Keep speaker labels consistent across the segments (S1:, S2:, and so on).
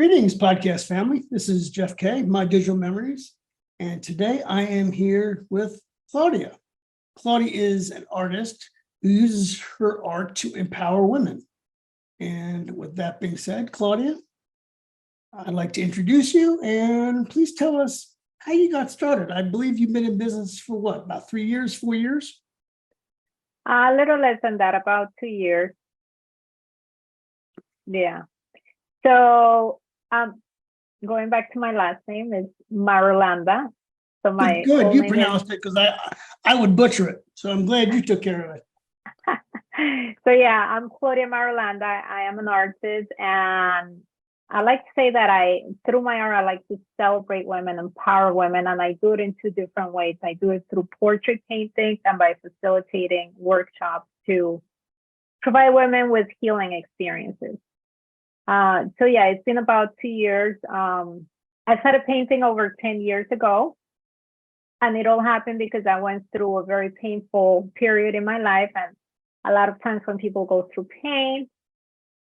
S1: Greetings, podcast family. This is Jeff K, My Digital Memories. And today I am here with Claudia. Claudia is an artist who uses her art to empower women. And with that being said, Claudia, I'd like to introduce you and please tell us how you got started. I believe you've been in business for what, about 3 years, 4 years?
S2: A little less than that, about 2 years. Yeah. So going back to my last name is Marulanda. So my
S1: Good,
S2: full
S1: you
S2: name
S1: pronounced it because I would butcher it. So I'm glad you took care of it.
S2: So yeah, I'm Claudia Marulanda. I am an artist, and I like to say that through my art, I like to celebrate women, empower women, and I do it in two different ways. I do it through portrait painting and by facilitating workshops to provide women with healing experiences. So yeah, it's been about 2 years. I started painting over 10 years ago, and it all happened because I went through a very painful period in my life. And a lot of times when people go through pain,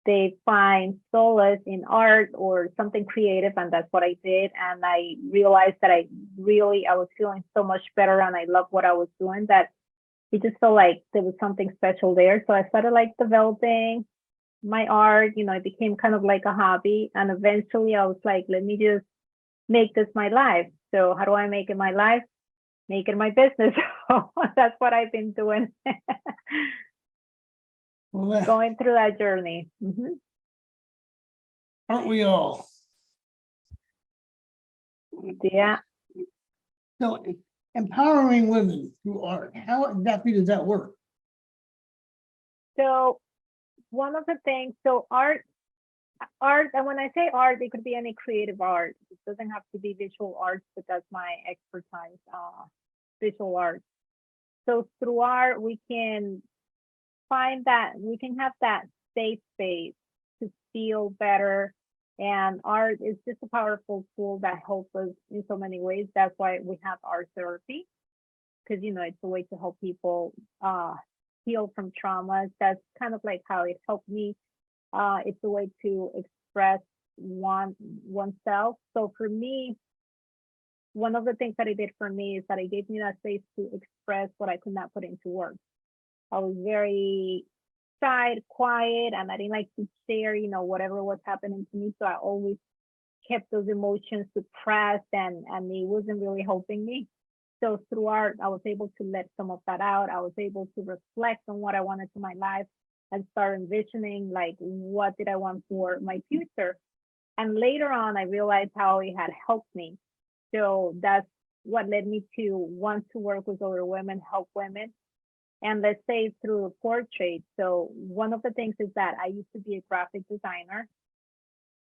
S2: they find solace in art or something creative, and that's what I did. And I realized that I was feeling so much better, and I loved what I was doing, that it just felt like there was something special there. So I started developing my art. It became kind of like a hobby, and eventually I was like, let me just make this my life. So how do I make it my life? Make it my business. So that's what I've been doing.
S1: Well,
S2: Going through that journey.
S1: aren't we all?
S2: Yeah.
S1: So empowering women through art, how exactly does that work?
S2: So one of the things, so art, and when I say art, it could be any creative art. It doesn't have to be visual arts, but that's my expertise, visual art. So through art, we can have that safe space to feel better. And art is just a powerful tool that helps us in so many ways. That's why we have art therapy, because it's a way to help people heal from traumas. That's kind of like how it helped me. It's a way to express oneself. So for me, one of the things that it did for me is that it gave me that space to express what I could not put into words. I was very shy, quiet, and I didn't like to share, whatever was happening to me. So I always kept those emotions suppressed, and it wasn't really helping me. So through art, I was able to let some of that out. I was able to reflect on what I wanted to my life and start envisioning, what did I want for my future? And later on, I realized how it had helped me. So that's what led me to want to work with other women, help women. And let's say through a portrait. So one of the things is that I used to be a graphic designer.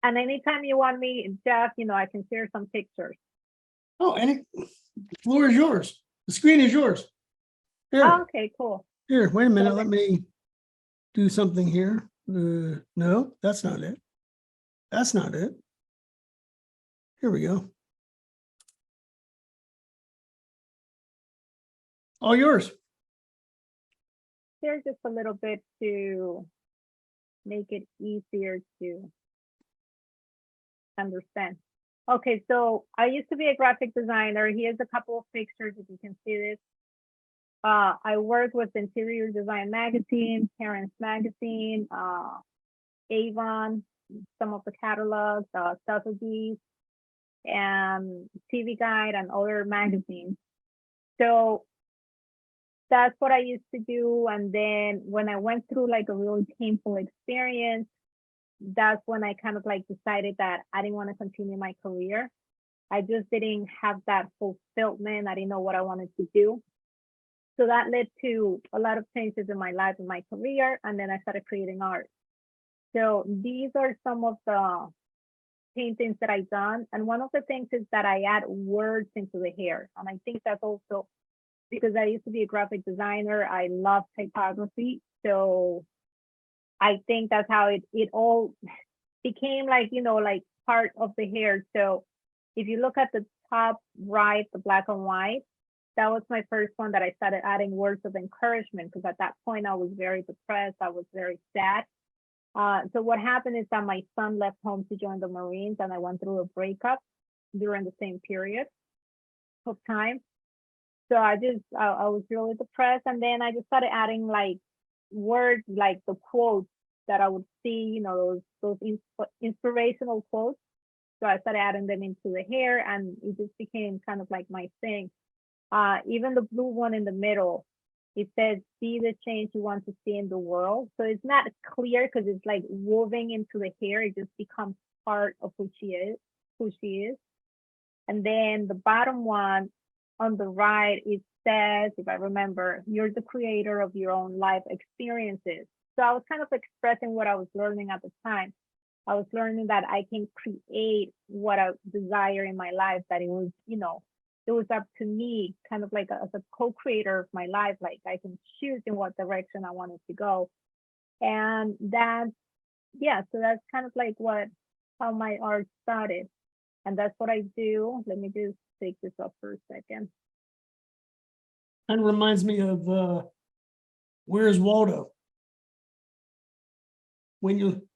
S2: And anytime you want me, Jeff, I can share some pictures.
S1: Oh, the floor is yours. The screen is yours. Here,
S2: Oh, okay, cool.
S1: here, wait a minute. Let me do something here. No, that's not it. That's not it. Here we go. All yours.
S2: Share just a little bit to make it easier to understand. Okay, so I used to be a graphic designer. Here's a couple of pictures, if you can see this. I worked with Interior Design Magazine, Parents Magazine, Avon, some of the catalogs, Sotheby's, and TV Guide, and other magazines. So that's what I used to do. And then when I went through a really painful experience, that's when I kind of decided that I didn't want to continue my career. I just didn't have that fulfillment. I didn't know what I wanted to do. So that led to a lot of changes in my life and my career. And then I started creating art. So these are some of the paintings that I've done. And one of the things is that I add words into the hair. And I think that's also because I used to be a graphic designer. I love typography. So I think that's how it all became part of the hair. So if you look at the top right, the black and white, that was my first one that I started adding words of encouragement, because at that point I was very depressed. I was very sad. So what happened is that my son left home to join the Marines, and I went through a breakup during the same period of time. So I was really depressed, and then I just started adding like words, like the quotes that I would see, those inspirational quotes. So I started adding them into the hair, and it just became kind of like my thing. Even the blue one in the middle, it says, "See the change you want to see in the world." So it's not clear because it's like woven into the hair. It just becomes part of who she is. And then the bottom one on the right, it says, if I remember, "You're the creator of your own life experiences." So I was kind of expressing what I was learning at the time. I was learning that I can create what I desire in my life, that it was up to me, kind of like as a co-creator of my life, like I can choose in what direction I wanted to go. And so that's kind of like how my art started. And that's what I do. Let me just take this up for a second.
S1: Kind of reminds me of Where's Waldo? When you,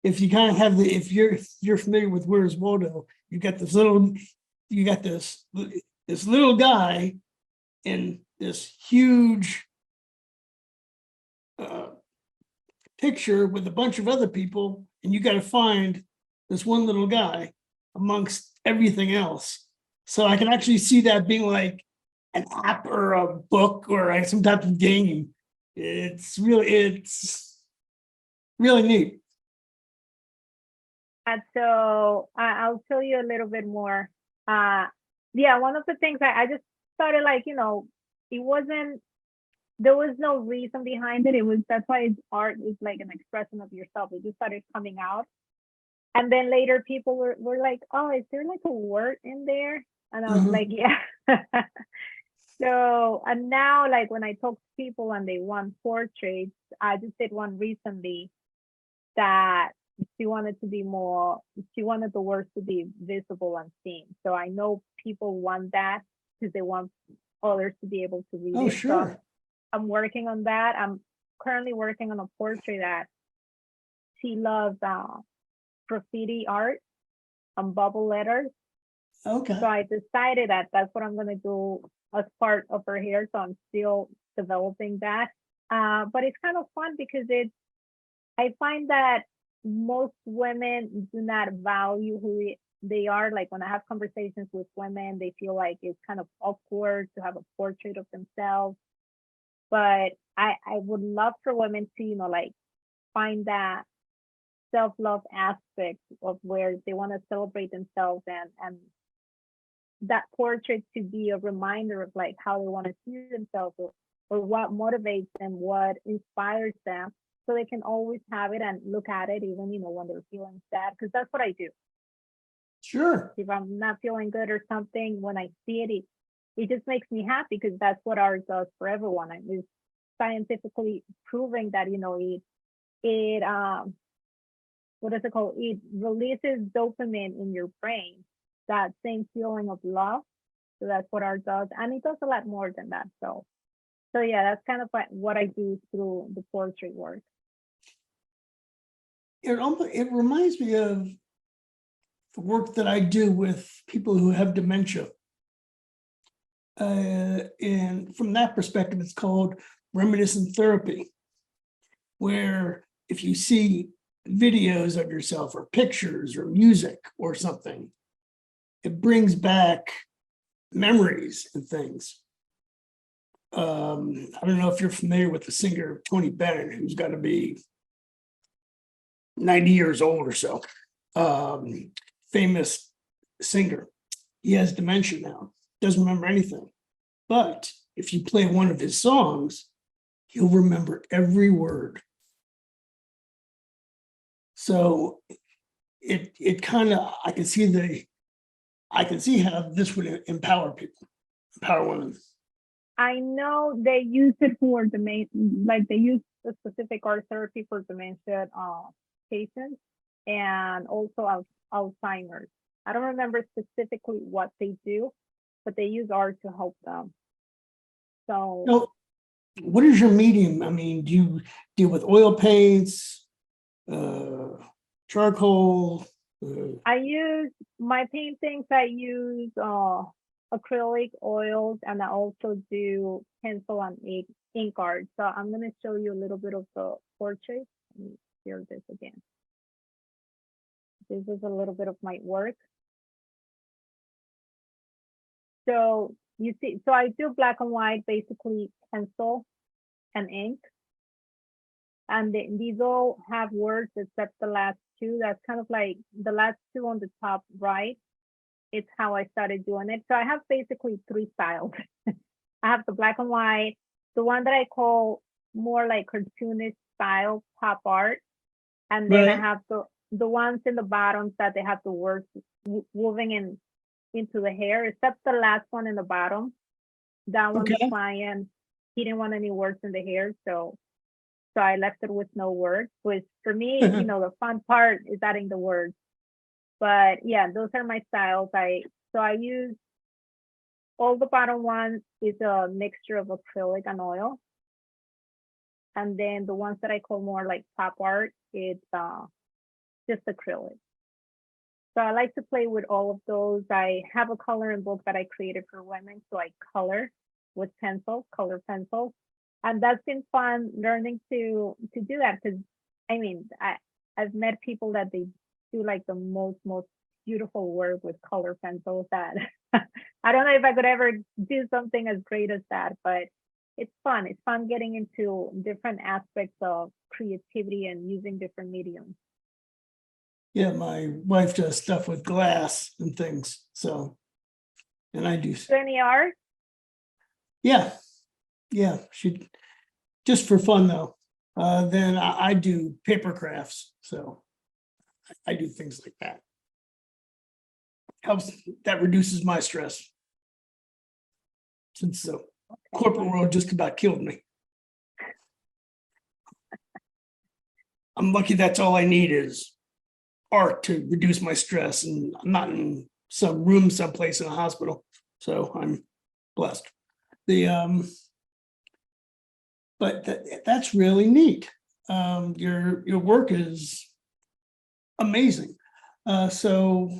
S1: if you kind of have if you're familiar with Where's Waldo, you got this little guy in this huge picture with a bunch of other people, and you got to find this one little guy amongst everything else. So I can actually see that being like an app or a book or some type of game. It's really neat.
S2: And so I'll tell you a little bit more. One of the things I just started like, there was no reason behind it. That's why art is like an expression of yourself. It just started coming out. And then later people were like, "Oh, is there like a word in there?" And I was like, "Yeah." So, and now like when I talk to people and they want portraits, I just did one recently that she wanted the words to be visible and seen. So I know people want that because they want others to be able to read it.
S1: Sure.
S2: So I'm working on that. I'm currently working on a portrait that she loves graffiti art and bubble letters.
S1: Okay.
S2: So I decided that that's what I'm going to do as part of her hair. So I'm still developing that. But it's kind of fun because I find that most women do not value who they are. Like when I have conversations with women, they feel like it's kind of awkward to have a portrait of themselves. But I would love for women to, like find that self-love aspect of where they want to celebrate themselves, and that portrait to be a reminder of like how they want to see themselves, or what motivates them, what inspires them, so they can always have it and look at it even when they're feeling sad, because that's what I do.
S1: Sure.
S2: If I'm not feeling good or something, when I see it just makes me happy, because that's what art does for everyone. And it's scientifically proving that it what is it called? It releases dopamine in your brain, that same feeling of love. So that's what art does, and it does a lot more than that. So yeah, that's kind of what I do through the portrait work.
S1: It reminds me of the work that I do with people who have dementia. And from that perspective, it's called reminiscent therapy, where if you see videos of yourself or pictures or music or something, it brings back memories and things. I don't know if you're familiar with the singer Tony Bennett, who's got to be 90 years old or so. Famous singer. He has dementia now, doesn't remember anything. But if you play one of his songs, he'll remember every word. So it kind of, I can see how this would empower people, empower women.
S2: I know they use it for like they use a specific art therapy for dementia patients, and also Alzheimer's. I don't remember specifically what they do, but they use art to help them. So
S1: what is your medium? I mean, do you deal with oil paints, charcoal?
S2: I use my paintings, I use acrylic oils, and I also do pencil and ink art. So I'm going to show you a little bit of the portrait. Let me share this again. This is a little bit of my work. So you see, so I do black and white, basically pencil and ink. And these all have words except the last two. That's kind of like the last two on the top right. It's how I started doing it. So I have basically three styles. I have the black and white, the one that I call more like cartoonist style pop art. And then I
S1: Right.
S2: have the ones in the bottoms that they have the words woven into the hair, except the last one in the bottom. That one, the
S1: Okay.
S2: client, he didn't want any words in the hair. So I left it with no words, which for me, the fun part is adding the words. But yeah, those are my styles. I use all the bottom ones is a mixture of acrylic and oil. And then the ones that I call more like pop art, it's just acrylic. So I like to play with all of those. I have a coloring book that I created for women. So I color with pencils, color pencils. And that's been fun learning to do that because I mean I've met people that they do like the most beautiful work with color pencils that I don't know if I could ever do something as great as that, but it's fun. It's fun getting into different aspects of creativity and using different mediums.
S1: Yeah, my wife does stuff with glass and things. So, and I do.
S2: Do any art?
S1: Yeah, yeah. She just for fun though. Then I do paper crafts. So I do things like that. Helps that reduces my stress since the corporate world just about killed me. I'm lucky that's all I need is art to reduce my stress, and I'm not in some room someplace in a hospital. So I'm blessed. The but that's really neat. Your work is amazing. So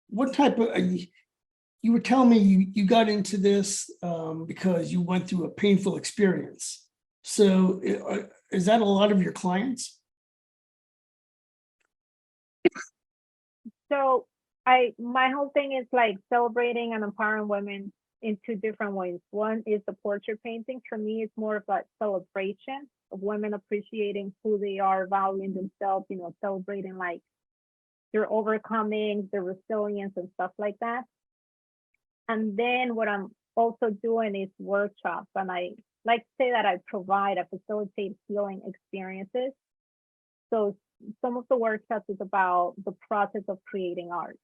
S1: what type of you were telling me you got into this because you went through a painful experience. So is that a lot of your clients?
S2: So my whole thing is like celebrating and empowering women in two different ways. One is the portrait painting. For me, it's more of a celebration of women appreciating who they are, valuing themselves, celebrating like their overcoming, their resilience and stuff like that. And then what I'm also doing is workshops. And I like to say that I facilitate healing experiences. So some of the workshops is about the process of creating art.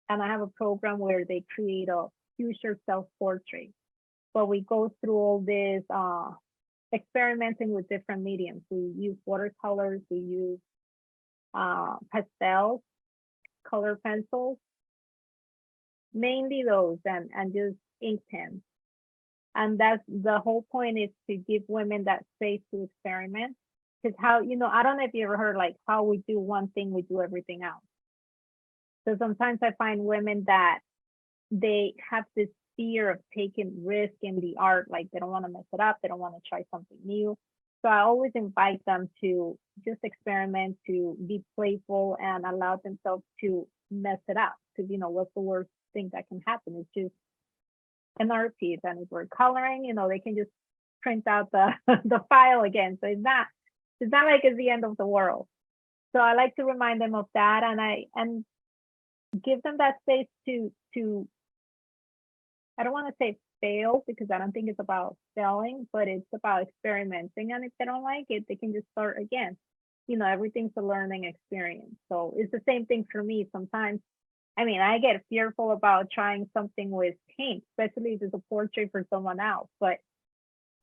S2: And I have a program where they create a future self-portrait. But we go through all this experimenting with different mediums. We use watercolors, we use pastels, color pencils, mainly those, and just ink pens. And that's the whole point, is to give women that space to experiment. Because I don't know if you ever heard like how we do one thing, we do everything else. So sometimes I find women that they have this fear of taking risk in the art, like they don't want to mess it up, they don't want to try something new. So I always invite them to just experiment, to be playful and allow themselves to mess it up. Because what's the worst thing that can happen? It's just an art piece. And if we're coloring, they can just print out the the file again. So it's not like it's the end of the world. So I like to remind them of that, and give them that space to I don't want to say fail, because I don't think it's about failing, but it's about experimenting. And if they don't like it, they can just start again. Everything's a learning experience. So it's the same thing for me. Sometimes, I get fearful about trying something with paint, especially if it's a portrait for someone else. But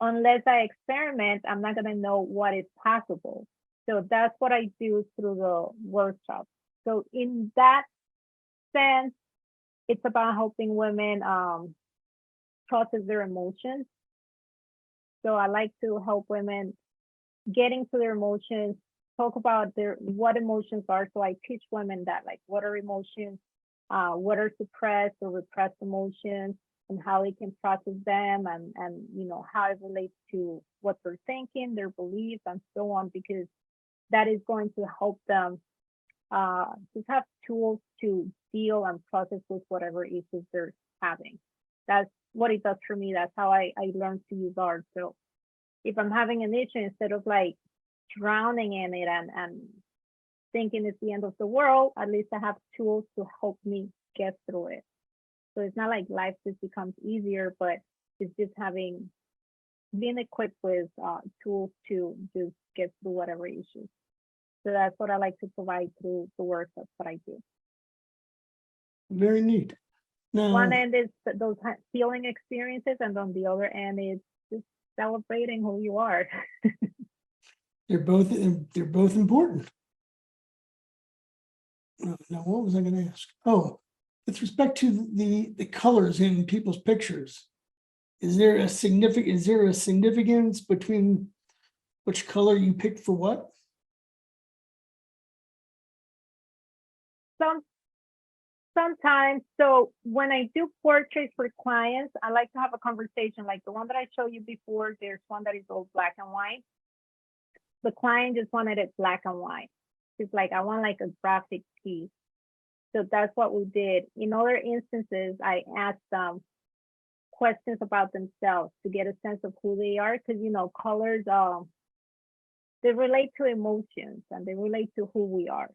S2: unless I experiment, I'm not going to know what is possible. So that's what I do through the workshop. So in that sense, it's about helping women process their emotions So I like to help women get into their emotions, talk about what emotions are. So I teach women that, like, what are emotions, what are suppressed or repressed emotions, and how they can process them, and how it relates to what they're thinking, their beliefs, and so on, because that is going to help them just have tools to deal and process with whatever issues they're having. That's what it does for me. That's how I learned to use art. So if I'm having an issue, instead of like drowning in it and thinking it's the end of the world, at least I have tools to help me get through it. So it's not like life just becomes easier, but it's just being equipped with tools to just get through whatever issues. So that's what I like to provide through the workshops that I do.
S1: Very neat. Now,
S2: One end is those healing experiences, and on the other end is just celebrating who you are.
S1: they're both important. Now, what was I going to ask? Oh, with respect to the colors in people's pictures, is there a significance between which color you picked for what?
S2: Sometimes, so when I do portraits for clients, I like to have a conversation like the one that I showed you before. There's one that is all black and white. The client just wanted it black and white. It's like, I want like a graphic piece. So that's what we did. In other instances, I asked them questions about themselves to get a sense of who they are, because colors they relate to emotions and they relate to who we are.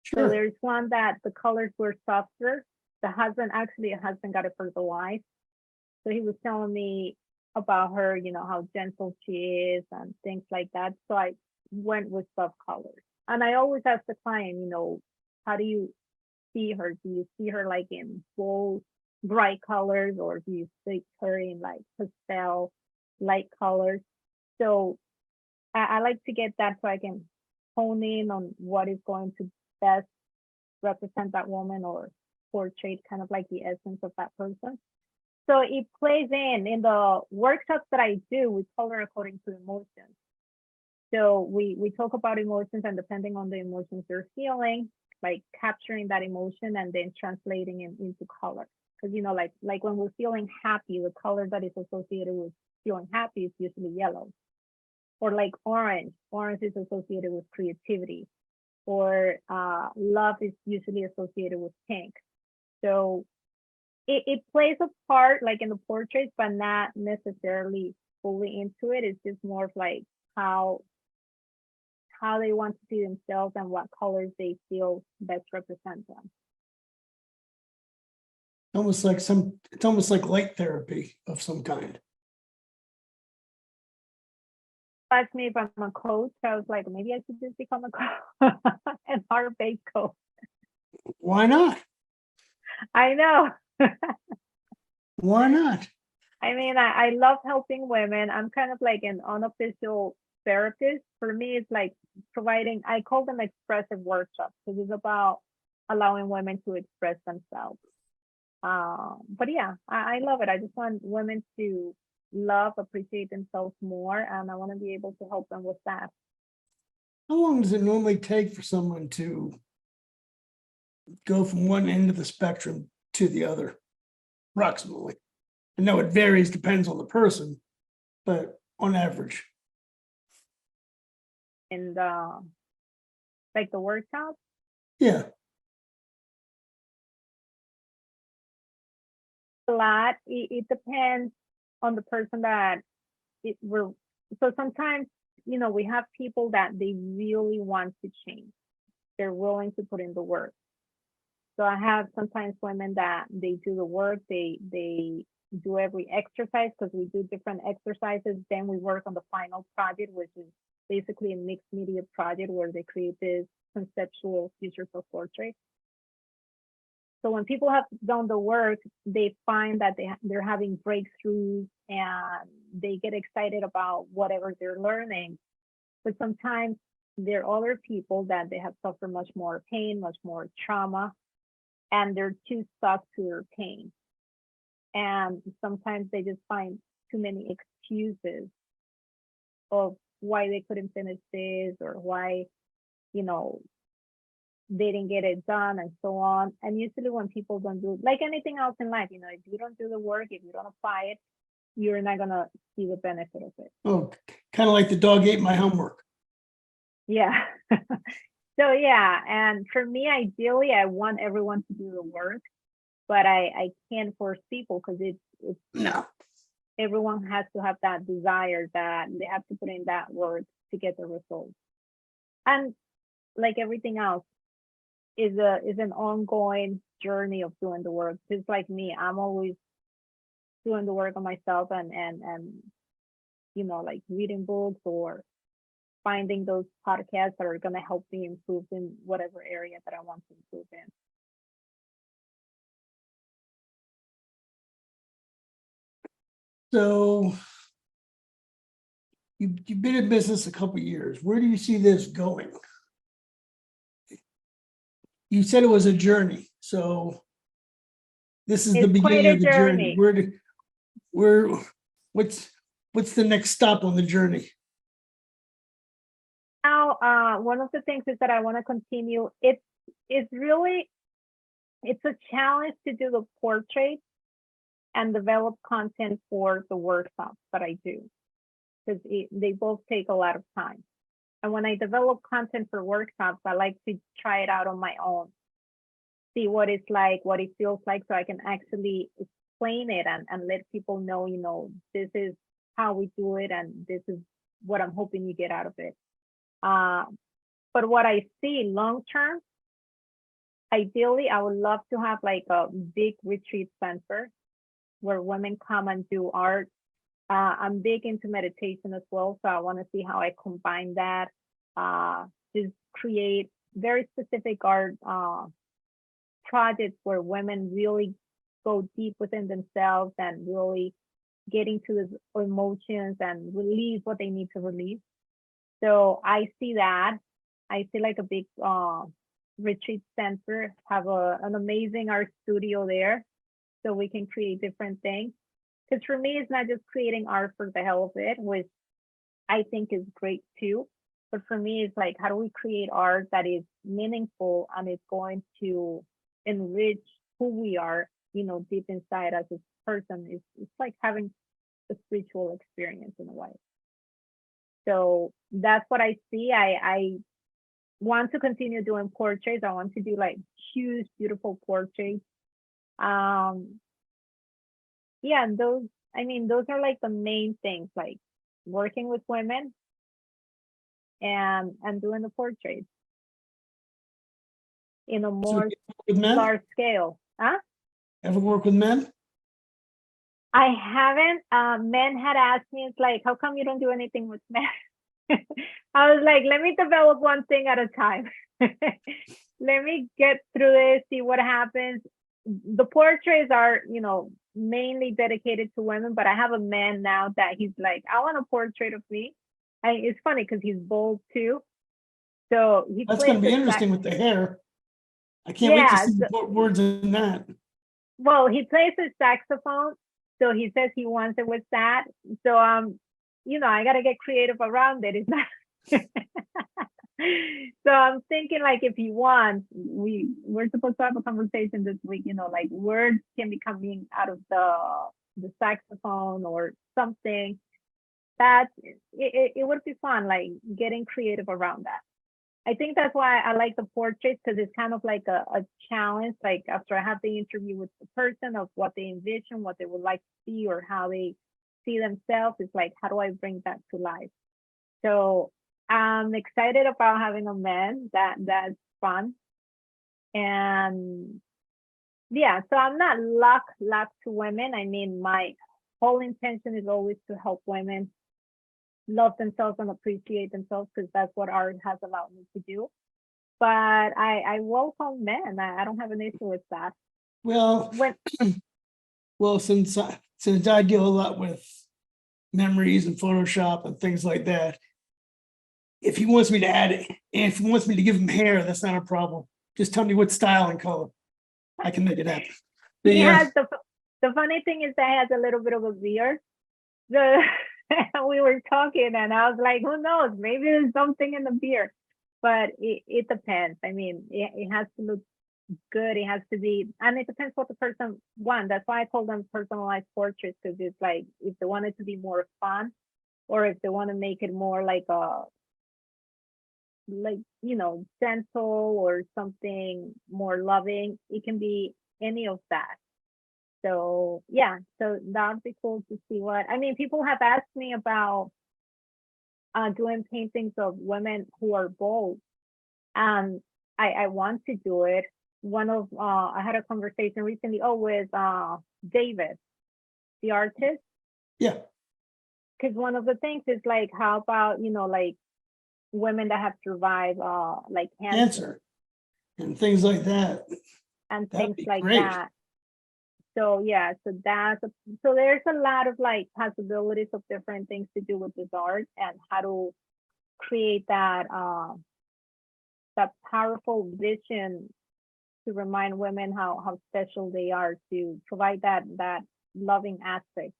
S2: So
S1: Sure.
S2: there's one that the colors were softer. A husband got it for the wife. So he was telling me about her, how gentle she is and things like that. So I went with soft colors. And I always ask the client, how do you see her? Do you see her like in bold, bright colors, or do you see her in like pastel, light colors? So I like to get that so I can hone in on what is going to best represent that woman or portray kind of like the essence of that person. So it plays in the workshops that I do, we color according to emotions. So we talk about emotions, and depending on the emotions they're feeling, like capturing that emotion and then translating it into color. Because like when we're feeling happy, the color that is associated with feeling happy is usually yellow. Or like orange. Orange is associated with creativity. Or love is usually associated with pink. So it plays a part like in the portraits, but not necessarily fully into it. It's just more of like how they want to see themselves and what colors they feel best represent them.
S1: It's almost like light therapy of some kind.
S2: Asked me if I'm a coach. I was like, maybe I should just become an art-based coach.
S1: Why not?
S2: I know.
S1: Why not?
S2: I mean, I love helping women. I'm kind of like an unofficial therapist. For me, it's like providing, I call them expressive workshops, because it's about allowing women to express themselves. But yeah, I love it. I just want women to appreciate themselves more, and I want to be able to help them with that.
S1: How long does it normally take for someone to go from one end of the spectrum to the other, approximately? I know it varies, depends on the person, but on average.
S2: And like the workshop,
S1: Yeah.
S2: a lot. It depends on the person that we're. So sometimes, we have people that they really want to change. They're willing to put in the work. So I have sometimes women that they do the work, they do every exercise, because we do different exercises. Then we work on the final project, which is basically a mixed media project where they create this conceptual future for portrait. So when people have done the work, they find that they're having breakthroughs and they get excited about whatever they're learning. But sometimes there are other people that they have suffered much more pain, much more trauma, and they're too stuck to their pain. And sometimes they just find too many excuses of why they couldn't finish this or why, you know, they didn't get it done and so on. And usually when people don't do, like anything else in life, you know, if you don't do the work, if you don't apply it, you're not gonna see the benefit of it.
S1: Oh, kind of like the dog ate my homework.
S2: Yeah. So yeah, and for me, ideally, I want everyone to do the work, but I can't force people because it's
S1: No.
S2: everyone has to have that desire that they have to put in that work to get the results. And like everything else, is an ongoing journey of doing the work. Just like me, I'm always doing the work on myself and you know, like reading books or finding those podcasts that are going to help me improve in whatever area that I want to improve in.
S1: So you've been in business a couple of years. Where do you see this going? You said it was a journey. So this is the
S2: It's quite
S1: beginning
S2: a
S1: of the journey.
S2: journey.
S1: What's the next stop on the journey?
S2: Now, one of the things is that I want to continue. It's really, it's a challenge to do the portrait and develop content for the workshops that I do, because they both take a lot of time. And when I develop content for workshops, I like to try it out on my own, see what it's like, what it feels like, so I can actually explain it and let people know, you know, this is how we do it and this is what I'm hoping you get out of it. But what I see long term, ideally, I would love to have like a big retreat center where women come and do art. I'm big into meditation as well, so I want to see how I combine that. Just create very specific art projects where women really go deep within themselves and really get into the emotions and release what they need to release. So I see that. I see like a big retreat center, have an amazing art studio there so we can create different things. Because for me, it's not just creating art for the hell of it, which I think is great too. But for me, it's like, how do we create art that is meaningful and is going to enrich who we are, you know, deep inside as a person? It's like having a spiritual experience in a way. So that's what I see. I want to continue doing portraits. I want to do like huge, beautiful portraits. Yeah, and those, I mean, those are like the main things, like working with women and doing the portraits in a
S1: So
S2: more
S1: with men?
S2: large scale. Huh?
S1: Ever work with men?
S2: I haven't. Men had asked me, it's like, how come you don't do anything with men? I was like, let me develop one thing at a time. Let me get through this, see what happens. The portraits are, you know, mainly dedicated to women, but I have a man now that he's like, I want a portrait of me. And it's funny because he's bald too. So he
S1: That's going to be
S2: plays
S1: interesting with the hair. I can't wait to
S2: yeah,
S1: see the words in that.
S2: well, he plays the saxophone, so he says he wants it with that. So you know, I gotta get creative around it. It's not so I'm thinking like if he wants, we're supposed to have a conversation this week, you know, like words can be coming out of the saxophone or something. That it would be fun, like getting creative around that. I think that's why I like the portraits, because it's kind of like a challenge. Like after I have the interview with the person of what they envision, what they would like to see, or how they see themselves, it's like, how do I bring that to life? So I'm excited about having a man. That's fun. And yeah, so I'm not locked to women. I mean, my whole intention is always to help women love themselves and appreciate themselves, because that's what art has allowed me to do. But I welcome men. I don't have an issue with that.
S1: Well,
S2: When
S1: well, since I deal a lot with memories and Photoshop and things like that, if he wants me to add it, and if he wants me to give him hair, that's not a problem. Just tell me what style and color. I can make it happen.
S2: he has the funny thing is that he has a little bit of a beard. The we were talking, and I was like, who knows? Maybe there's something in the beer, but it depends. I mean, it has to look good. It has to be, and it depends what the person wants. That's why I told them personalized portraits, because it's like if they want it to be more fun, or if they want to make it more like a gentle or something more loving, it can be any of that. So yeah, so that would be cool to see what I mean. People have asked me about doing paintings of women who are bold, and I want to do it. I had a conversation recently, with David, the artist,
S1: Yeah,
S2: because one of the things is like, how about like women that have survived like cancer
S1: cancer and things like that.
S2: and
S1: That'd
S2: things
S1: be
S2: like
S1: great.
S2: that. So yeah, so there's a lot of like possibilities of different things to do with this art, and how to create that powerful vision to remind women how special they are, to provide that loving aspect.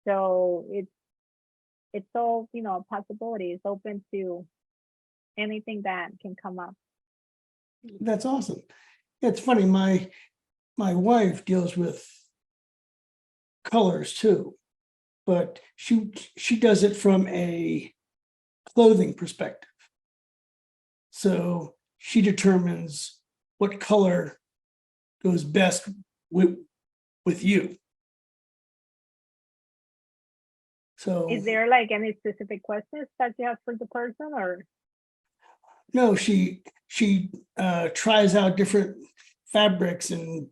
S2: So it's all a possibility. It's open to anything that can come up.
S1: That's awesome. It's funny, my wife deals with colors too, but she does it from a clothing perspective. So she determines what color goes best with you. So
S2: Is there like any specific questions that you have for the person, or?
S1: no, she tries out different fabrics and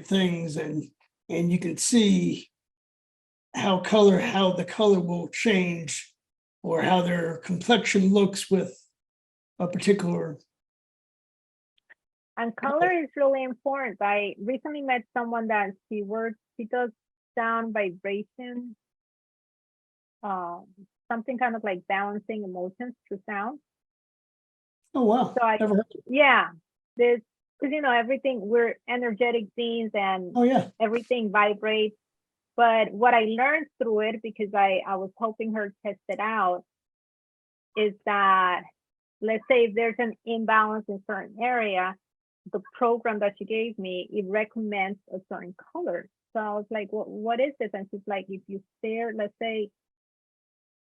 S1: things, and you can see how the color will change, or how their complexion looks with a particular.
S2: And color is really important. I recently met someone that she does sound vibration, um, something kind of like balancing emotions through sound.
S1: Oh wow,
S2: So
S1: never heard of it.
S2: yeah, this, because everything, we're energetic beings, and
S1: Oh yeah,
S2: everything vibrates. But what I learned through it, because I was helping her test it out, is that, let's say if there's an imbalance in certain area, the program that she gave me, it recommends a certain color. So I was like, what is this? And she's like, if you stare, let's say,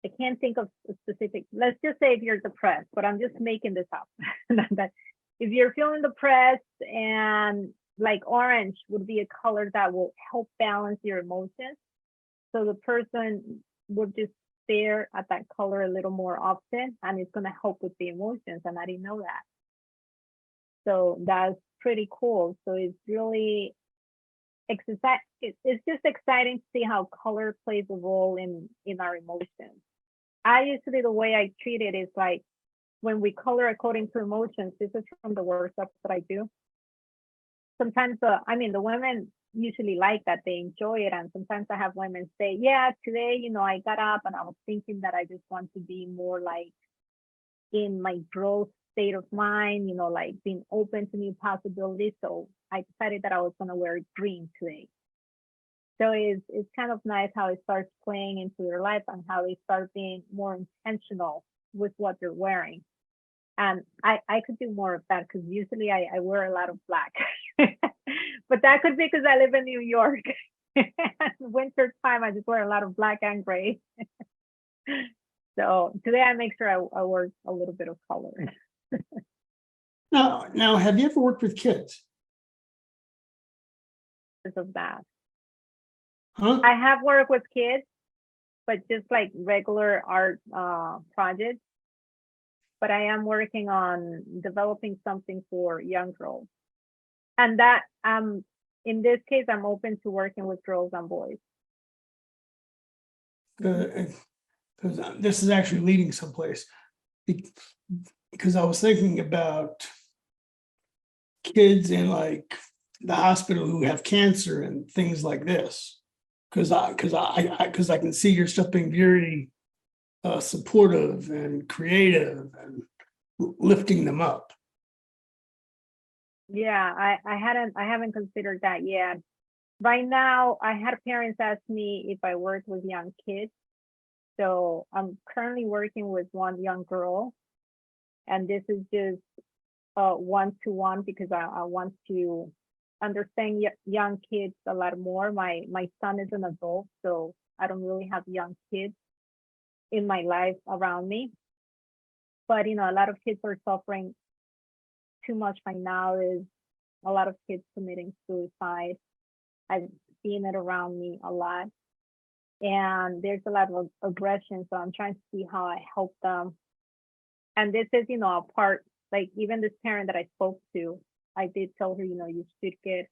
S2: I can't think of a specific, let's just say if you're depressed, but I'm just making this up. That if you're feeling depressed, and like orange would be a color that will help balance your emotions. So the person would just stare at that color a little more often, and it's going to help with the emotions. And I didn't know that. So that's pretty cool. So it's really it's just exciting to see how color plays a role in our emotions. I usually, the way I treat it is like, when we color according to emotions, this is from the workshops that I do. Sometimes the women usually like that, they enjoy it. And sometimes I have women say, yeah, today, I got up and I was thinking that I just want to be more like in my growth state of mind, like being open to new possibilities. So I decided that I was going to wear green today. So it's kind of nice how it starts playing into their life, and how they start being more intentional with what they're wearing. And I could do more of that, because usually I wear a lot of black. But that could be because I live in New York. Winter time, I just wear a lot of black and gray. So today I make sure I wear a little bit of color.
S1: now have you ever worked with kids?
S2: Because of that,
S1: Huh?
S2: I have worked with kids, but just like regular art projects. But I am working on developing something for young girls, and that in this case, I'm open to working with girls and boys.
S1: Because this is actually leading someplace. Because I was thinking about kids in like the hospital who have cancer and things like this. Because I can see your stuff being very supportive and creative and lifting them up.
S2: Yeah, I haven't considered that yet. Right now, I had parents ask me if I work with young kids, So I'm currently working with one young girl, and this is just one-to-one because I want to understand young kids a lot more. My son is an adult, so I don't really have young kids in my life around me. But a lot of kids are suffering too much right now. Is a lot of kids committing suicide. I've seen it around me a lot, and there's a lot of aggression. So I'm trying to see how I help them. And this is, a part, like even this parent that I spoke to, I did tell her, you should get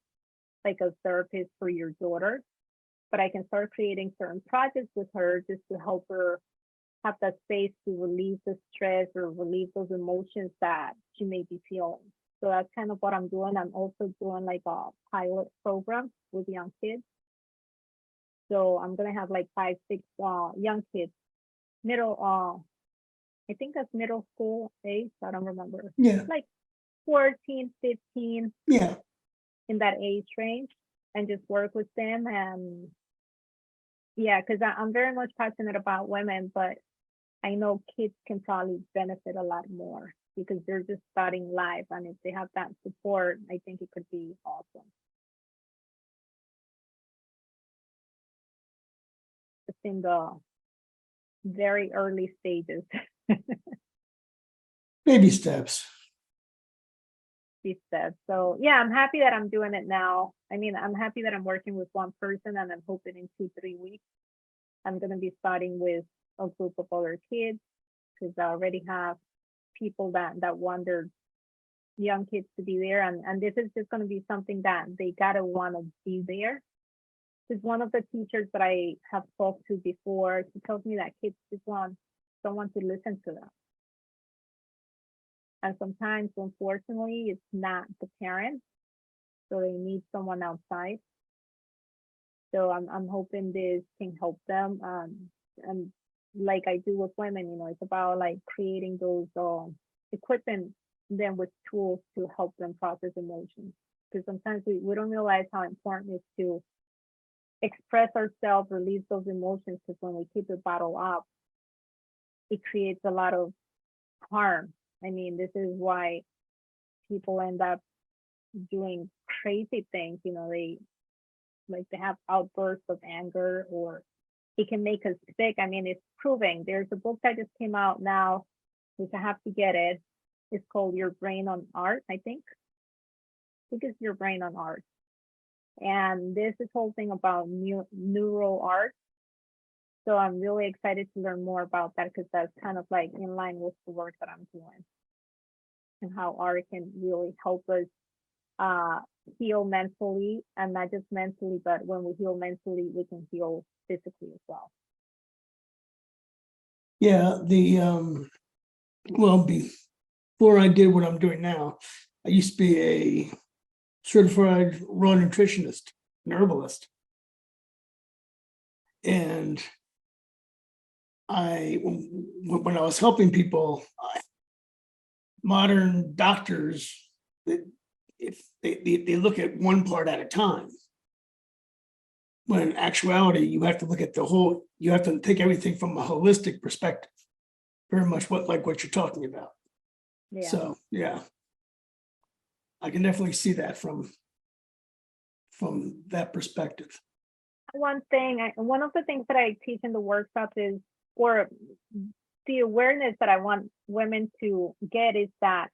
S2: like a therapist for your daughter, but I can start creating certain projects with her just to help her have that space to relieve the stress or relieve those emotions that she may be feeling. So that's kind of what I'm doing. I'm also doing like a pilot program with young kids. So I'm gonna have like 5, 6 young kids, middle I think that's middle school age. I don't remember.
S1: Yeah.
S2: Like 14, 15
S1: Yeah.
S2: in that age range, and just work with them. And yeah, because I'm very much passionate about women, but I know kids can probably benefit a lot more because they're just starting life. And if they have that support, I think it could be awesome. It's in the very early stages.
S1: Baby steps.
S2: She said. So yeah, I'm happy that I'm doing it now. I mean, I'm happy that I'm working with one person, and I'm hoping in 2, 3 weeks, I'm going to be starting with a group of other kids because I already have people that want their young kids to be there. And this is just going to be something that they got to want to be there. Because one of the teachers that I have talked to before, she tells me that kids just want someone to listen to them. And sometimes, unfortunately, it's not the parents, so they need someone outside. So I'm hoping this can help them. And like I do with women, it's about like creating those equipping them with tools to help them process emotions. Because sometimes we don't realize how important it is to express ourselves, release those emotions. Because when we keep it bottled up, it creates a lot of harm. I mean, this is why people end up doing crazy things. They have outbursts of anger, or it can make us sick. I mean, it's proving. There's a book that just came out now, which I have to get it. It's called Your Brain on Art, I think. I think it's Your Brain on Art. And this whole thing about neural art. So I'm really excited to learn more about that because that's kind of like in line with the work that I'm doing and how art can really help us heal mentally, and not just mentally, but when we heal mentally, we can heal physically as well.
S1: Yeah. Well, before I did what I'm doing now, I used to be a certified raw nutritionist, an herbalist. And when I was helping people, modern doctors, if they look at one part at a time, when in actuality, you have to look at you have to take everything from a holistic perspective, very much what you're talking about.
S2: Yeah.
S1: So, yeah, I can definitely see that from that perspective.
S2: One of the things that I teach in the workshop is, or the awareness that I want women to get, is that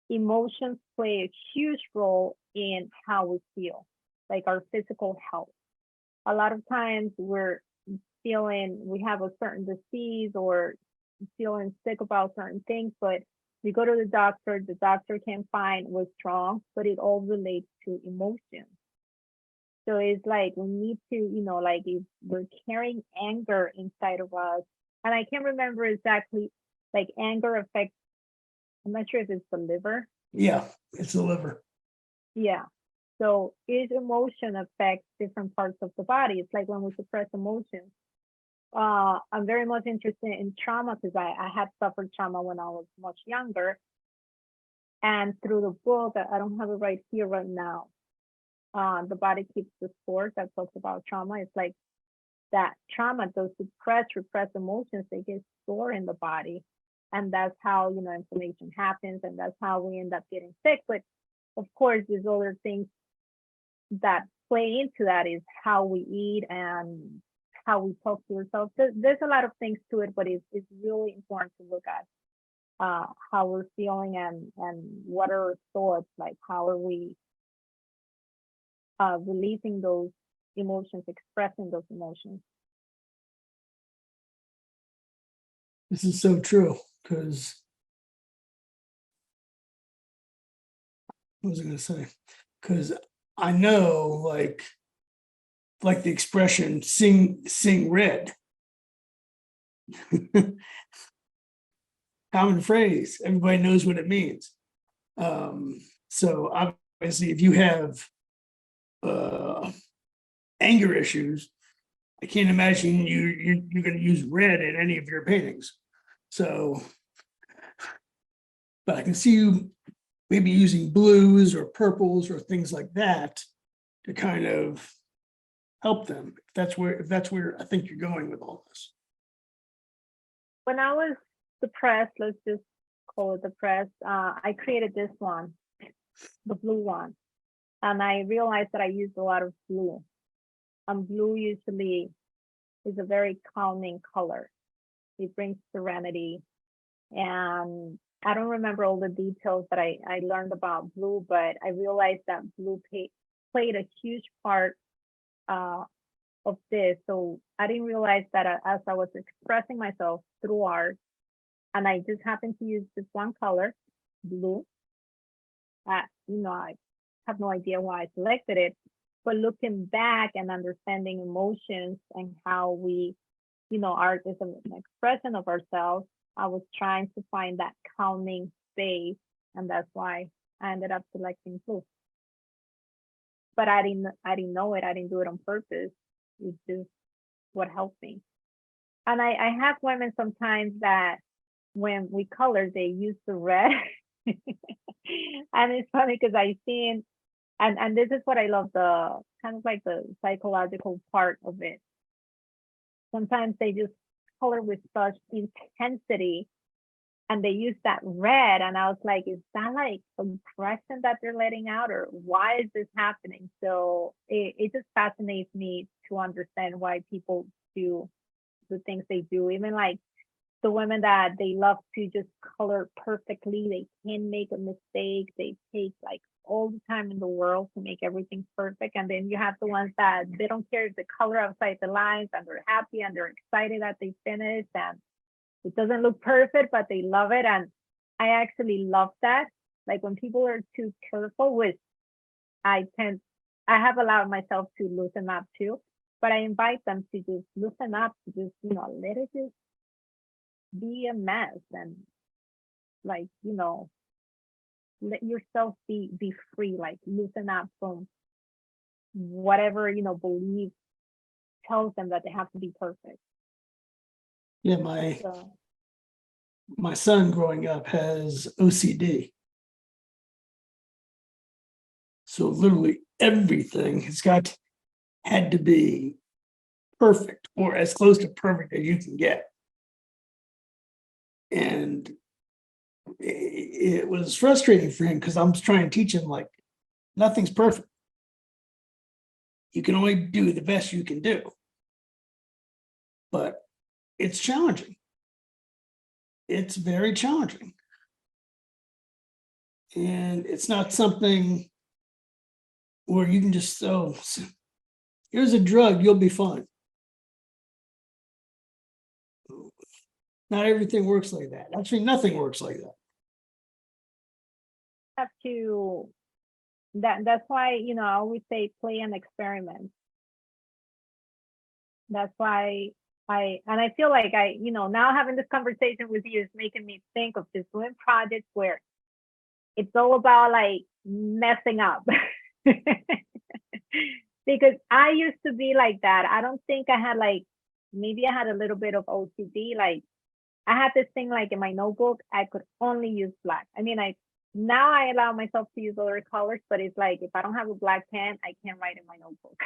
S2: emotions play a huge role in how we feel, like our physical health. A lot of times we have a certain disease or feeling sick about certain things, but we go to the doctor can't find what's wrong, but it all relates to emotions. So it's like we need to, like if we're carrying anger inside of us, and I can't remember exactly, like anger affects, I'm not sure if it's the liver.
S1: Yeah, it's the liver.
S2: Yeah. So each emotion affects different parts of the body. It's like when we suppress emotions. I'm very much interested in trauma because I had suffered trauma when I was much younger. And through the book, I don't have it right here right now. The Body Keeps the Score, that talks about trauma. It's like that trauma, those repressed emotions, they get stored in the body. And that's how, inflammation happens. And that's how we end up getting sick. But of course, there's other things that play into that is how we eat and how we talk to ourselves. There's a lot of things to it, but it's really important to look at how we're feeling and what are our thoughts, like how are we releasing those emotions, expressing those emotions.
S1: This is so true, because what was I going to say? Because I know, like the expression "sing red." Common phrase. Everybody knows what it means. So obviously, if you have anger issues, I can't imagine you're going to use red in any of your paintings. So, but I can see you maybe using blues or purples or things like that to kind of help them. If that's where I think you're going with all this.
S2: When I was depressed, let's just call it depressed, I created this one, the blue one. And I realized that I used a lot of blue. And blue usually is a very calming color. It brings serenity. And I don't remember all the details that I learned about blue, but I realized that blue played a huge part of this. So I didn't realize that as I was expressing myself through art, and I just happened to use this one color, blue. I have no idea why I selected it, but looking back and understanding emotions and how we, art is an expression of ourselves, I was trying to find that calming space, and that's why I ended up selecting blue. But I didn't know it. I didn't do it on purpose. It's just what helped me. And I have women sometimes that when we color, they use the red. And it's funny because I've seen, and this is what I love, the kind of like the psychological part of it. Sometimes they just color with such intensity and they use that red. And I was like, is that like aggression that they're letting out, or why is this happening? So it just fascinates me to understand why people do the things they do. Even like the women that they love to just color perfectly, they can't make a mistake. They take like all the time in the world to make everything perfect. And then you have the ones that they don't care if the color outside the lines, and they're happy and they're excited that they finished, and it doesn't look perfect, but they love it. And I actually love that. Like when people are too careful, which I have allowed myself to loosen up too, but I invite them to just loosen up, to just, let it just be a mess, and like, let yourself be free, like loosen up from whatever, belief tells them that they have to be perfect.
S1: Yeah, my son growing up has OCD. So literally everything had to be perfect, or as close to perfect as you can get. And it was frustrating for him because I'm trying to teach him, like, nothing's perfect. You can only do the best you can do. But it's challenging. It's very challenging. And it's not something where you can just, here's a drug, you'll be fine. Not everything works like that. Actually, nothing works like that.
S2: Have to, that's why, I always say play and experiment. That's why I feel like now having this conversation with you is making me think of just doing projects where it's all about like messing up. Because I used to be like that. I don't think I had maybe I had a little bit of OCD. Like I had this thing like in my notebook, I could only use black. I mean, now I allow myself to use other colors, but it's like if I don't have a black pen, I can't write in my notebook.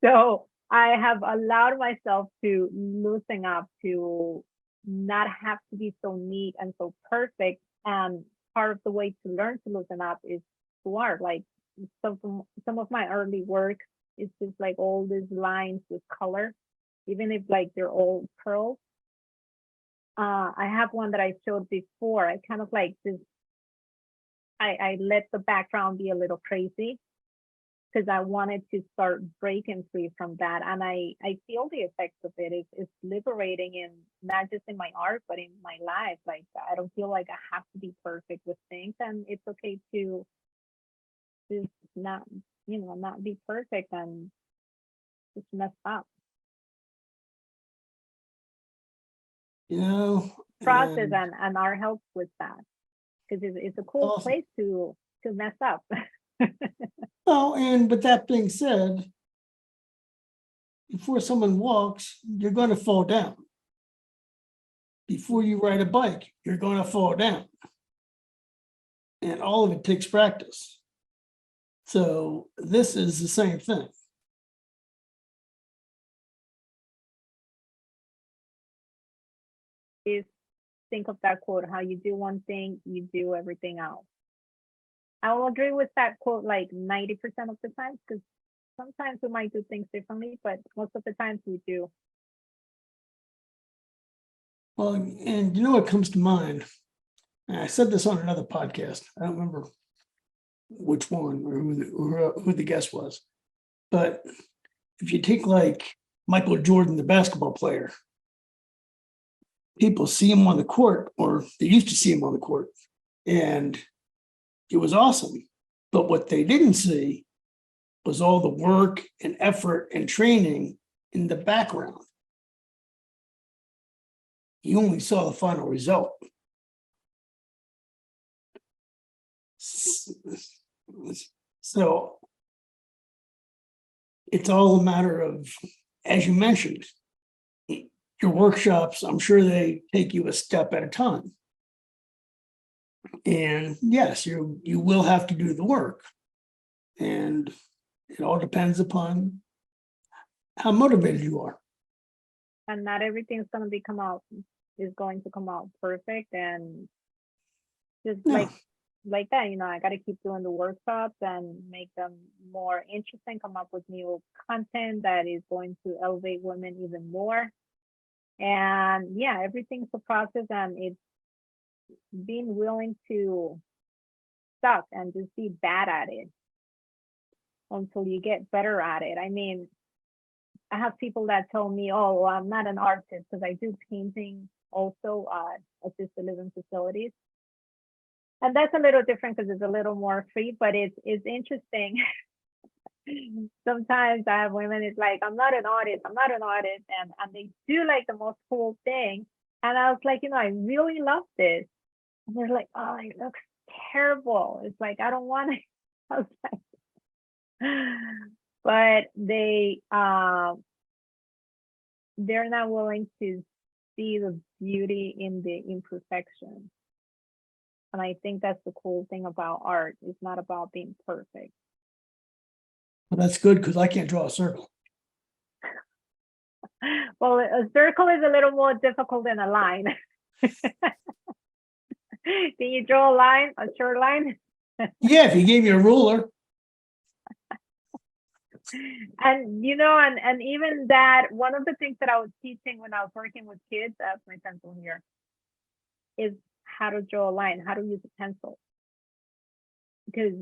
S2: So I have allowed myself to loosen up, to not have to be so neat and so perfect. And part of the way to learn to loosen up is to art. Like some of my early work is just like all these lines with color, even if like they're all pearls. I have one that I showed before. I kind of like this. I let the background be a little crazy because I wanted to start breaking free from that. And I feel the effects of it. It's liberating in not just in my art, but in my life. Like I don't feel like I have to be perfect with things. And it's okay to just not, not be perfect and just mess up. Process
S1: And
S2: and art helps with that because it's a cool
S1: awesome.
S2: place to mess up.
S1: Oh, and with that being said, before someone walks, you're going to fall down. Before you ride a bike, you're going to fall down. And all of it takes practice. So this is the same thing.
S2: Is think of that quote, how you do one thing, you do everything else. I will agree with that quote like 90% of the time because sometimes we might do things differently, but most of the times we do.
S1: Well, and you know what comes to mind? And I said this on another podcast. I don't remember which one or who the guest was. But if you take like Michael Jordan, the basketball player, people see him on the court, or they used to see him on the court, and it was awesome. But what they didn't see was all the work and effort and training in the background. You only saw the final result. So it's all a matter of, as you mentioned, your workshops, I'm sure they take you a step at a time. And yes, you will have to do the work. And it all depends upon how motivated you are.
S2: And not everything's going to is going to come out perfect. And just
S1: No,
S2: like that, I got to keep doing the workshops and make them more interesting, come up with new content that is going to elevate women even more. And yeah, everything's a process, and it's being willing to suck and just be bad at it until you get better at it. I mean, I have people that tell me, oh, well, I'm not an artist because I do painting also assisted living facilities. And that's a little different because it's a little more free, but it's interesting. Sometimes I have women, it's like, I'm not an artist, and they do like the most cool thing. And I was like, I really love this. And they're like, oh, it looks terrible. It's like, I don't want it. I was like, but they're not willing to see the beauty in the imperfection. And I think that's the cool thing about art. It's not about being perfect.
S1: well, that's good because I can't draw a circle.
S2: Well, a circle is a little more difficult than a line. Can you draw a line, a short line?
S1: Yeah, if you gave me a ruler.
S2: And and even that, one of the things that I was teaching when I was working with kids, I have my pencil here, is how to draw a line, how to use a pencil. Because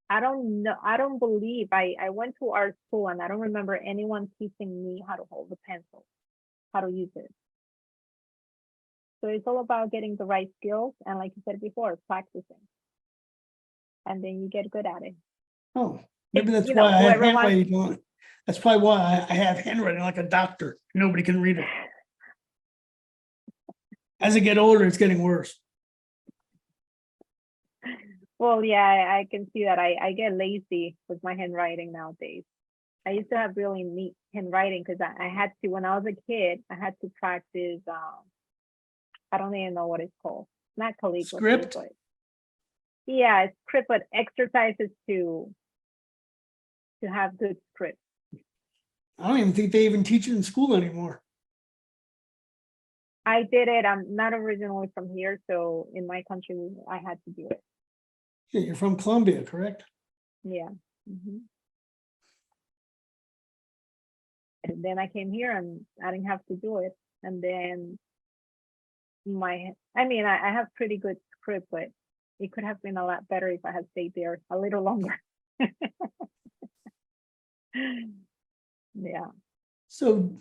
S2: I don't know, I don't believe I went to art school and I don't remember anyone teaching me how to hold a pencil, how to use it. So it's all about getting the right skills and, like you said before, practicing. And then you get good at it.
S1: Oh, maybe that's
S2: You
S1: why
S2: know,
S1: I have
S2: whoever wants-
S1: handwriting on it. That's probably why I have handwriting like a doctor. Nobody can read it. As I get older, it's getting worse.
S2: Well, yeah, I can see that. I get lazy with my handwriting nowadays. I used to have really neat handwriting because I had to, when I was a kid, I had to practice, I don't even know what it's called. Not calligraphy,
S1: Script?
S2: but yeah, it's script, but exercises to to have good scripts.
S1: I don't even think they even teach it in school anymore.
S2: I did it. I'm not originally from here, so in my country, I had to do it.
S1: Yeah, you're from Colombia, correct?
S2: Yeah. Mhm. And then I came here and I didn't have to do it. And then I have pretty good script, but it could have been a lot better if I had stayed there a little longer. Yeah.
S1: So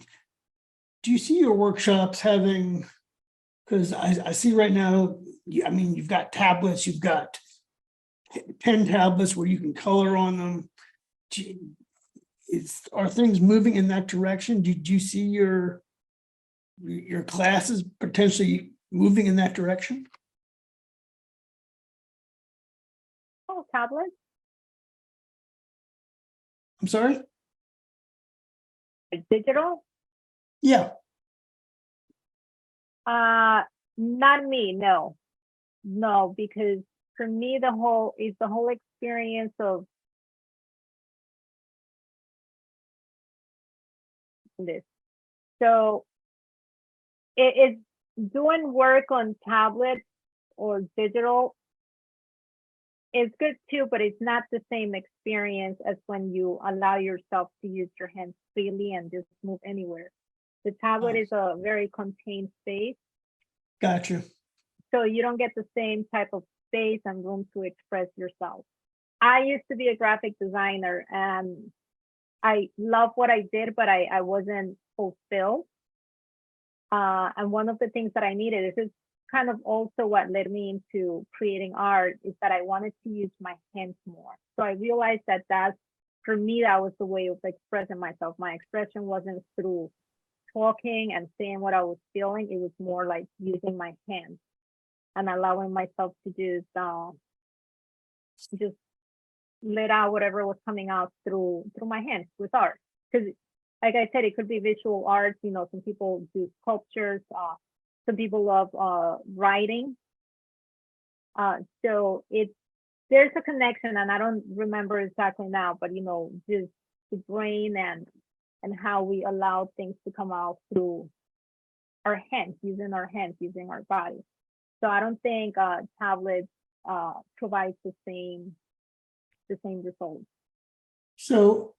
S1: do you see your workshops having, because I see right now, I mean, you've got tablets, you've got pen tablets where you can color on them. Are things moving in that direction? Did you see your classes potentially moving in that direction?
S2: Oh, tablets?
S1: I'm sorry?
S2: Digital?
S1: Yeah.
S2: Not me, no. No, because for me the whole experience of this. So it is doing work on tablets or digital is good too, but it's not the same experience as when you allow yourself to use your hands freely and just move anywhere. The tablet is a very contained space.
S1: Gotcha.
S2: So you don't get the same type of space and room to express yourself. I used to be a graphic designer and I love what I did, but I wasn't fulfilled. And one of the things that I needed, this is kind of also what led me into creating art, is that I wanted to use my hands more. So I realized that for me, that was the way of expressing myself. My expression wasn't through talking and saying what I was feeling. It was more like using my hands and allowing myself to just let out whatever was coming out through my hands with art. Because like I said, it could be visual art. Some people do sculptures. Some people love writing. So there's a connection, and I don't remember exactly now, but just the brain and how we allow things to come out through our hands, using our body. So I don't think tablets provides the same results.
S1: So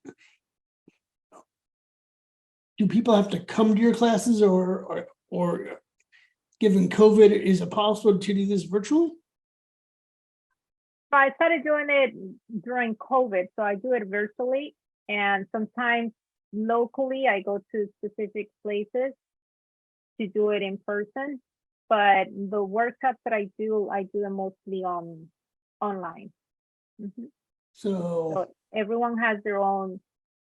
S1: do people have to come to your classes or given COVID, is it possible to do this virtually?
S2: So I started doing it during COVID, so I do it virtually, and sometimes locally I go to specific places to do it in person. But the workshops that I do them mostly online. Mhm. So everyone has their own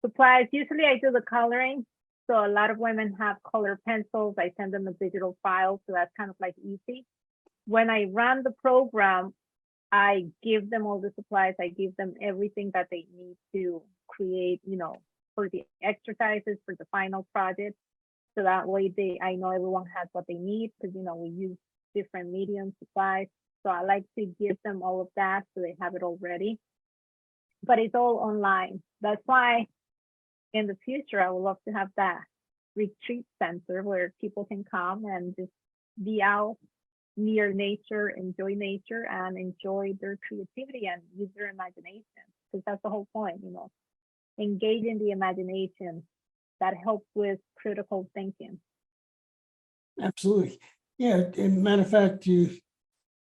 S2: supplies. Usually I do the coloring. So a lot of women have color pencils. I send them a digital file, so that's kind of like easy. When I run the program, I give them all the supplies. I give them everything that they need to create, for the exercises, for the final project. So that way I know everyone has what they need, because, we use different medium supplies. So I like to give them all of that so they have it all ready. But it's all online. That's why in the future, I would love to have that retreat center where people can come and just be out near nature, enjoy nature, and enjoy their creativity and use their imagination. Because that's the whole point, engage in the imagination. That helps with critical thinking.
S1: Absolutely. Yeah. And matter of fact, you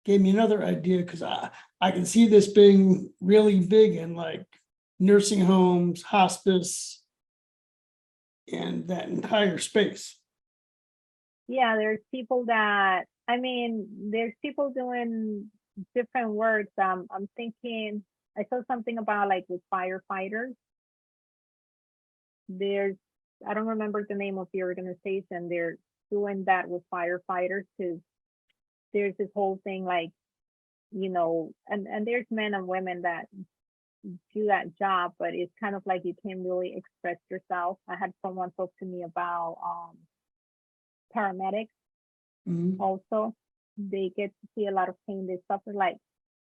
S1: gave me another idea, because I can see this being really big in like nursing homes, hospice, and that entire space.
S2: Yeah, there's people doing different works. I'm thinking, I saw something about like with firefighters. I don't remember the name of the organization. They're doing that with firefighters, because there's this whole thing like, and there's men and women that do that job, but it's kind of like you can't really express yourself. I had someone talk to me about paramedics. Also, they get to see a lot of pain. They suffer like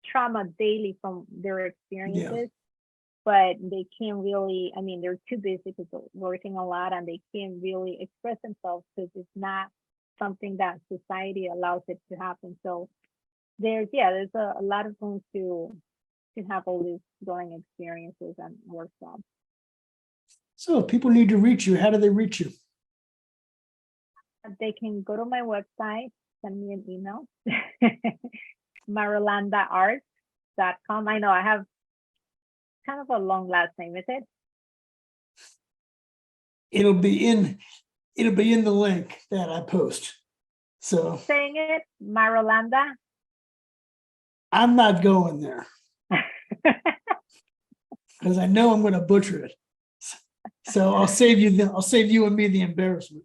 S2: trauma daily from their experiences. but they can't really, I mean, they're too busy because they're working a lot and they can't really express themselves because it's not something that society allows it to happen. So there's a lot of room to have all these learning experiences and workshops.
S1: So if people need to reach you, how do they reach you?
S2: They can go to my website, send me an email, marulandaart.com. I know I have kind of a long last name, is it?
S1: It'll be in the link that I post. So
S2: Saying it, Marulanda.
S1: I'm not going there because I know I'm going to butcher it. So I'll save you and me the embarrassment.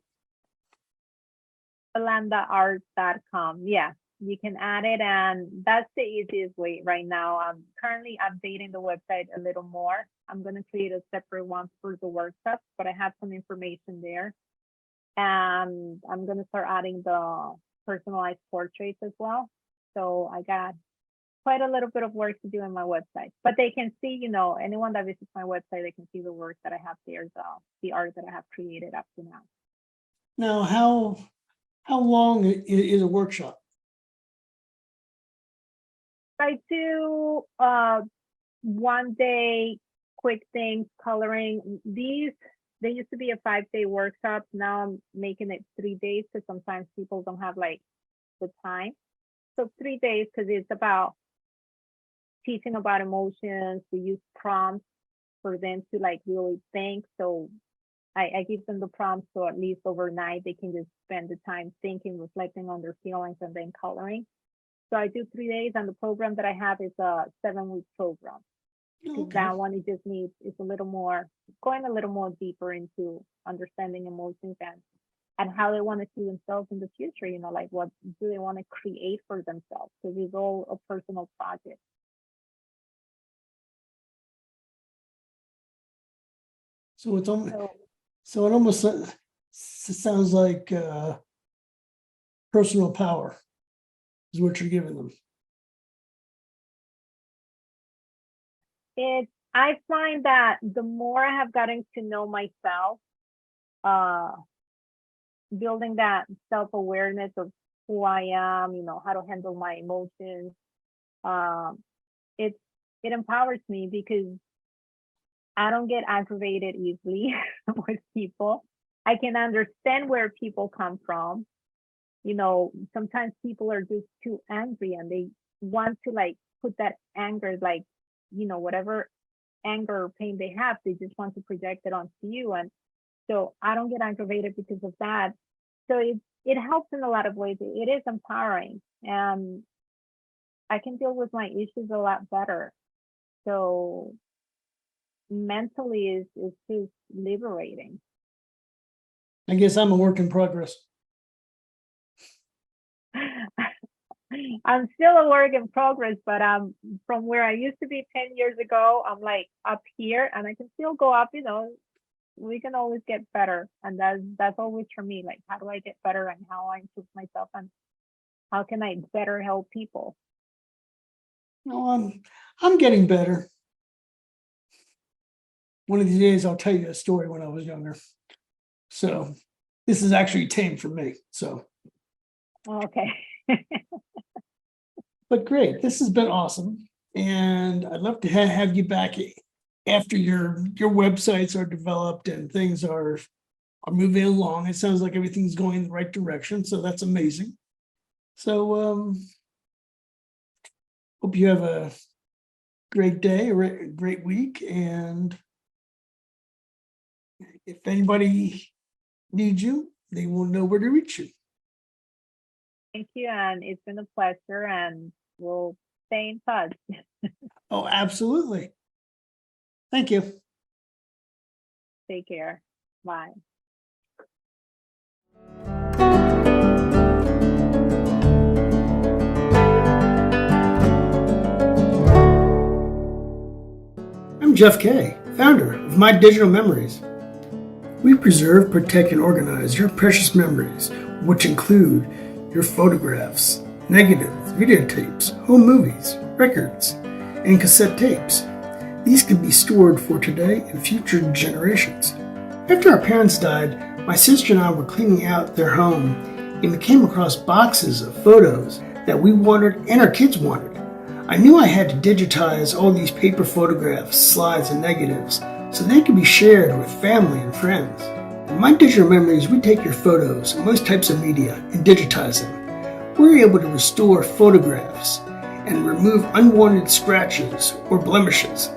S2: marulandaart.com. Yeah, you can add it, and that's the easiest way right now. I'm currently updating the website a little more. I'm going to create a separate one for the workshops, but I have some information there. And I'm going to start adding the personalized portraits as well. So I got quite a little bit of work to do on my website, but they can see, anyone that visits my website, they can see the work that I have there, the art that I have created up to now.
S1: Now, how long is a workshop?
S2: I do 1 day quick things, coloring. They used to be a 5-day workshop. Now I'm making it 3 days because sometimes people don't have like the time. So 3 days because it's about teaching about emotions. We use prompts for them to like really think. So I give them the prompts so at least overnight they can just spend the time thinking, reflecting on their feelings, and then coloring. So I do 3 days, and the program that I have is a 7-week program. Because that one it's a little more going a little more deeper into understanding emotions and how they want to see themselves in the future. Like what do they want to create for themselves? Because it's all a personal project.
S1: So it almost sounds like personal power is what you're giving them.
S2: I find that the more I have gotten to know myself, building that self-awareness of who I am, how to handle my emotions, it empowers me because I don't get aggravated easily with people. I can understand where people come from. Sometimes people are just too angry and they want to like put that anger, like, whatever anger or pain they have, they just want to project it onto you. And so I don't get aggravated because of that. So it helps in a lot of ways. It is empowering, and I can deal with my issues a lot better. So mentally is just liberating.
S1: I guess I'm a work in progress.
S2: I'm still a work in progress, but from where I used to be 10 years ago, I'm like up here, and I can still go up. We can always get better, and that's always for me. Like, how do I get better, and how I improve myself, and how can I better help people?
S1: No, I'm getting better. One of these days, I'll tell you a story when I was younger. So this is actually tame for me. So
S2: okay.
S1: But great, this has been awesome, and I'd love to have you back after your websites are developed and things are moving along. It sounds like everything's going in the right direction, so that's amazing. So hope you have a great day or a great week, and if anybody needs you, they will know where to reach you.
S2: Thank you, and it's been a pleasure, and we'll stay in touch.
S1: Oh, absolutely. Thank you.
S2: Take care. Bye.
S1: I'm Jeff K., founder of My Digital Memories. We preserve, protect, and organize your precious memories, which include your photographs, negatives, videotapes, home movies, records, and cassette tapes. These can be stored for today and future generations. After our parents died, my sister and I were cleaning out their home and we came across boxes of photos that we wanted and our kids wanted. I knew I had to digitize all these paper photographs, slides, and negatives so they could be shared with family and friends. In My Digital Memories, we take your photos and most types of media and digitize them. We're able to restore photographs and remove unwanted scratches or blemishes.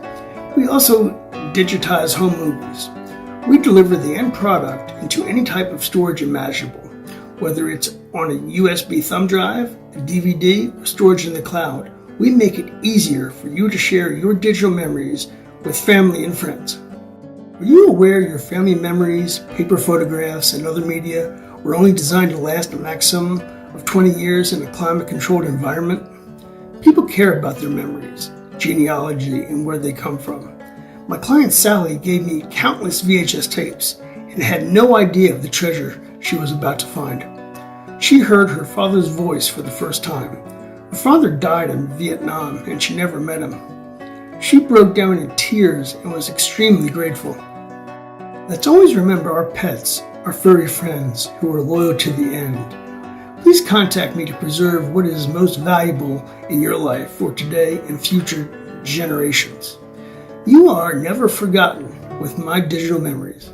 S1: We also digitize home movies. We deliver the end product into any type of storage imaginable, whether it's on a USB thumb drive, a DVD, or storage in the cloud. We make it easier for you to share your digital memories with family and friends. Were you aware your family memories, paper photographs, and other media were only designed to last a maximum of 20 years in a climate-controlled environment? People care about their memories, genealogy, and where they come from. My client Sally gave me countless VHS tapes and had no idea of the treasure she was about to find. She heard her father's voice for the first time. Her father died in Vietnam and she never met him. She broke down in tears and was extremely grateful. Let's always remember our pets, our furry friends who are loyal to the end. Please contact me to preserve what is most valuable in your life for today and future generations. You are never forgotten with My Digital Memories.